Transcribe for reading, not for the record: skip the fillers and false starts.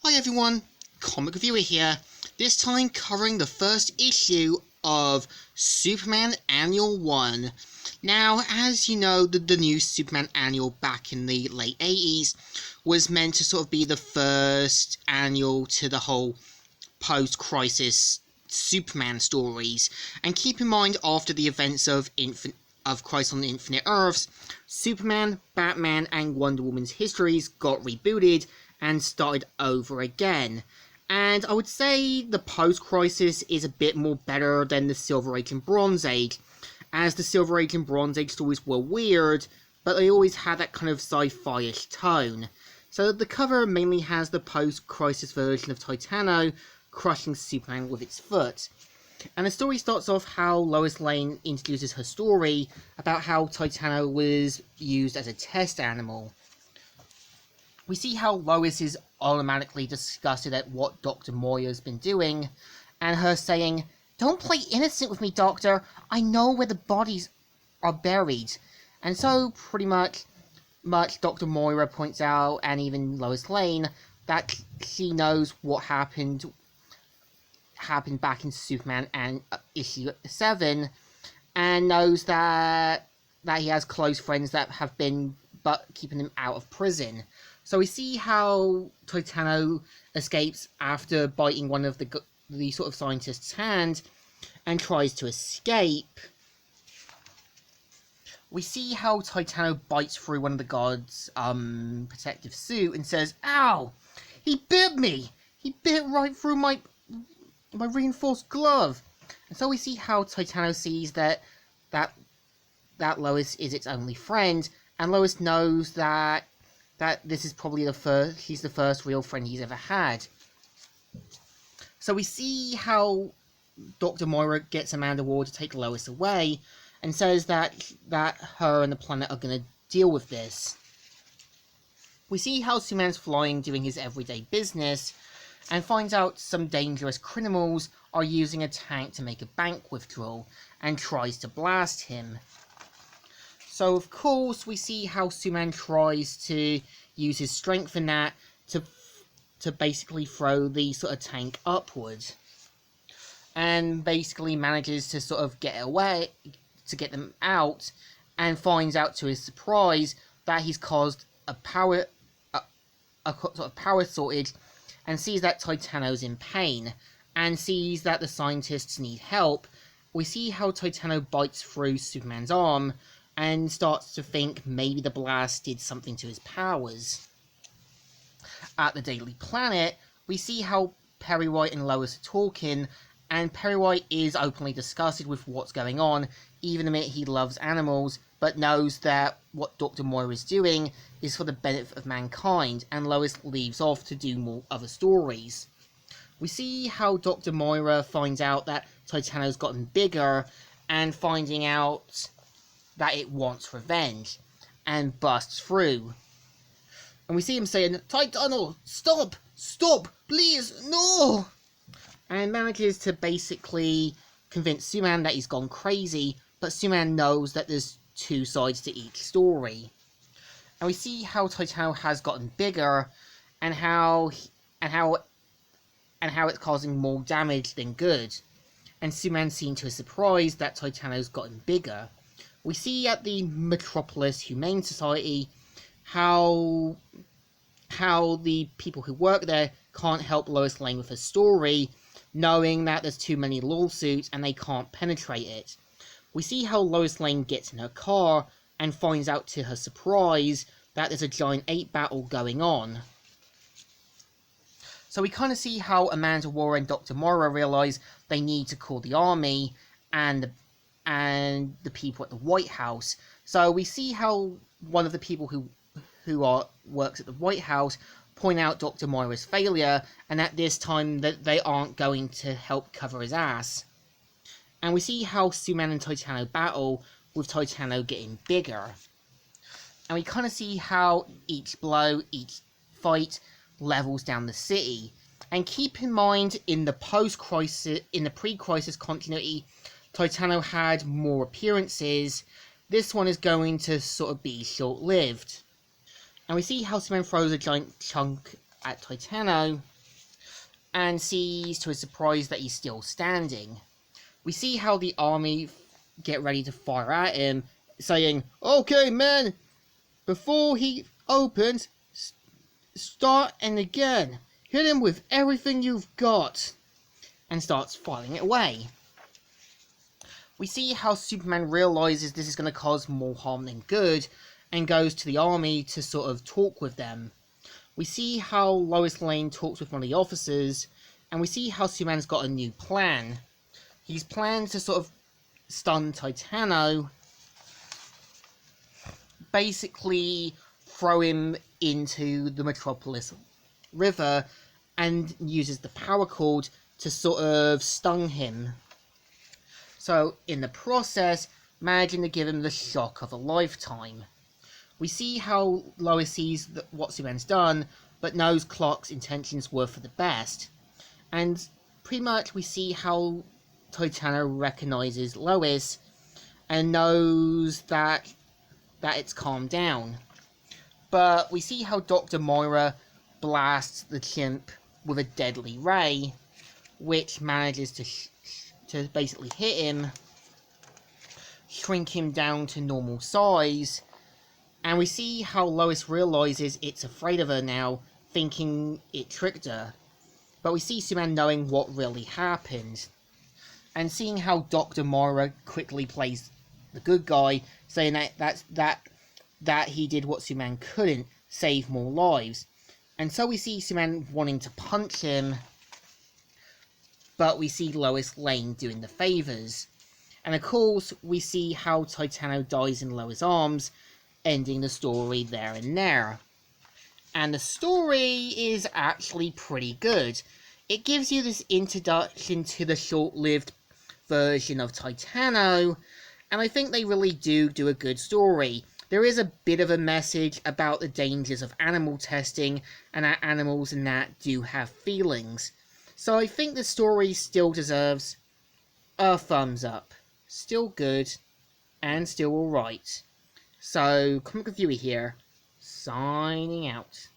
Hi everyone, Comic Reviewer here, this time covering the first issue of Superman Annual 1. Now, as you know, the new Superman Annual back in the late 80s was meant to sort of be the first annual to the whole post-crisis Superman stories. And keep in mind, after the events of Crisis on Infinite Earths, Superman, Batman, and Wonder Woman's histories got rebooted and started over again. And I would say the post-crisis is a bit more better than the Silver Age and Bronze Age, as the Silver Age and Bronze Age stories were weird, but they always had that kind of sci-fi-ish tone. So the cover mainly has the post-crisis version of Titano crushing Superman with its foot. And the story starts off how Lois Lane introduces her story about how Titano was used as a test animal. We see how Lois is automatically disgusted at what Dr. Moira's been doing, and her saying, "Don't play innocent with me, Doctor. I know where the bodies are buried." And so, pretty much Dr. Moira points out, and even Lois Lane, that she knows what happened back in Superman and issue 7, and knows that he has close friends that have been keeping him out of prison. So we see how Titano escapes after biting one of the sort of scientist's hand and tries to escape. We see how Titano bites through one of the gods' protective suit and says, "Ow! He bit me! He bit right through my reinforced glove." And so we see how Titano sees that Lois is its only friend, and Lois knows that this is probably he's the first real friend he's ever had. So we see how Dr. Moira gets Amanda Waller to take Lois away, and says that her and the planet are going to deal with this. We see how Superman's flying, doing his everyday business, and finds out some dangerous criminals are using a tank to make a bank withdrawal, and tries to blast him. So of course we see how Superman tries to use his strength in that to basically throw the sort of tank upward, and basically manages to sort of get away, to get them out, and finds out to his surprise that he's caused a sort of power shortage, and sees that Titano's in pain, and sees that the scientists need help. We see how Titano bites through Superman's arm and starts to think maybe the blast did something to his powers. At the Daily Planet, we see how Perry White and Lois are talking, and Perry White is openly disgusted with what's going on, even admit he loves animals, but knows that what Dr. Moira is doing is for the benefit of mankind, and Lois leaves off to do more other stories. We see how Dr. Moira finds out that Titano's gotten bigger, and finding out that it wants revenge, and busts through. And we see him saying, "Titano, stop! Stop! Please, no!" And manages to basically convince Superman that he's gone crazy, but Superman knows that there's two sides to each story. And we see how Titano has gotten bigger, and how it's causing more damage than good. And Superman seems to be surprised that Titano's gotten bigger. We see at the Metropolis Humane Society how the people who work there can't help Lois Lane with her story, knowing that there's too many lawsuits and they can't penetrate it. We see how Lois Lane gets in her car and finds out to her surprise that there's a giant ape battle going on. So we kind of see how Amanda Waller and Dr. Moira realise they need to call the army and the people at the White House. So we see how one of the people who works at the White House point out Dr. Moira's failure, and at this time that they aren't going to help cover his ass. And we see how Superman and Titano battle, with Titano getting bigger. And we kind of see how each blow, each fight, levels down the city. And keep in mind, in the pre-crisis continuity, Titano had more appearances. This one is going to sort of be short-lived. And we see how Superman throws a giant chunk at Titano, and sees to his surprise that he's still standing. We see how the army get ready to fire at him, saying, "Okay, men, before he opens, start and again. Hit him with everything you've got," and starts firing it away. We see how Superman realizes this is going to cause more harm than good, and goes to the army to sort of talk with them. We see how Lois Lane talks with one of the officers, and we see how Superman's got a new plan. He's planned to sort of stun Titano, basically throw him into the Metropolis River, and uses the power cord to sort of stun him. So, in the process, managing to give him the shock of a lifetime. We see how Lois sees what Superman's done, but knows Clark's intentions were for the best. And pretty much we see how Titano recognizes Lois and knows that it's calmed down. But we see how Dr. Moira blasts the chimp with a deadly ray, which manages to basically hit him, shrink him down to normal size, and we see how Lois realizes it's afraid of her now, thinking it tricked her. But we see Superman knowing what really happened, and seeing how Dr. Moira quickly plays the good guy, saying that he did what Superman couldn't, save more lives. And so we see Superman wanting to punch him, but we see Lois Lane doing the favours. And of course, we see how Titano dies in Lois' arms, ending the story there and there. And the story is actually pretty good. It gives you this introduction to the short-lived version of Titano, and I think they really do a good story. There is a bit of a message about the dangers of animal testing, and that animals and that do have feelings. So I think the story still deserves a thumbs up. Still good, and still alright. So, Comic Reviewer here, signing out.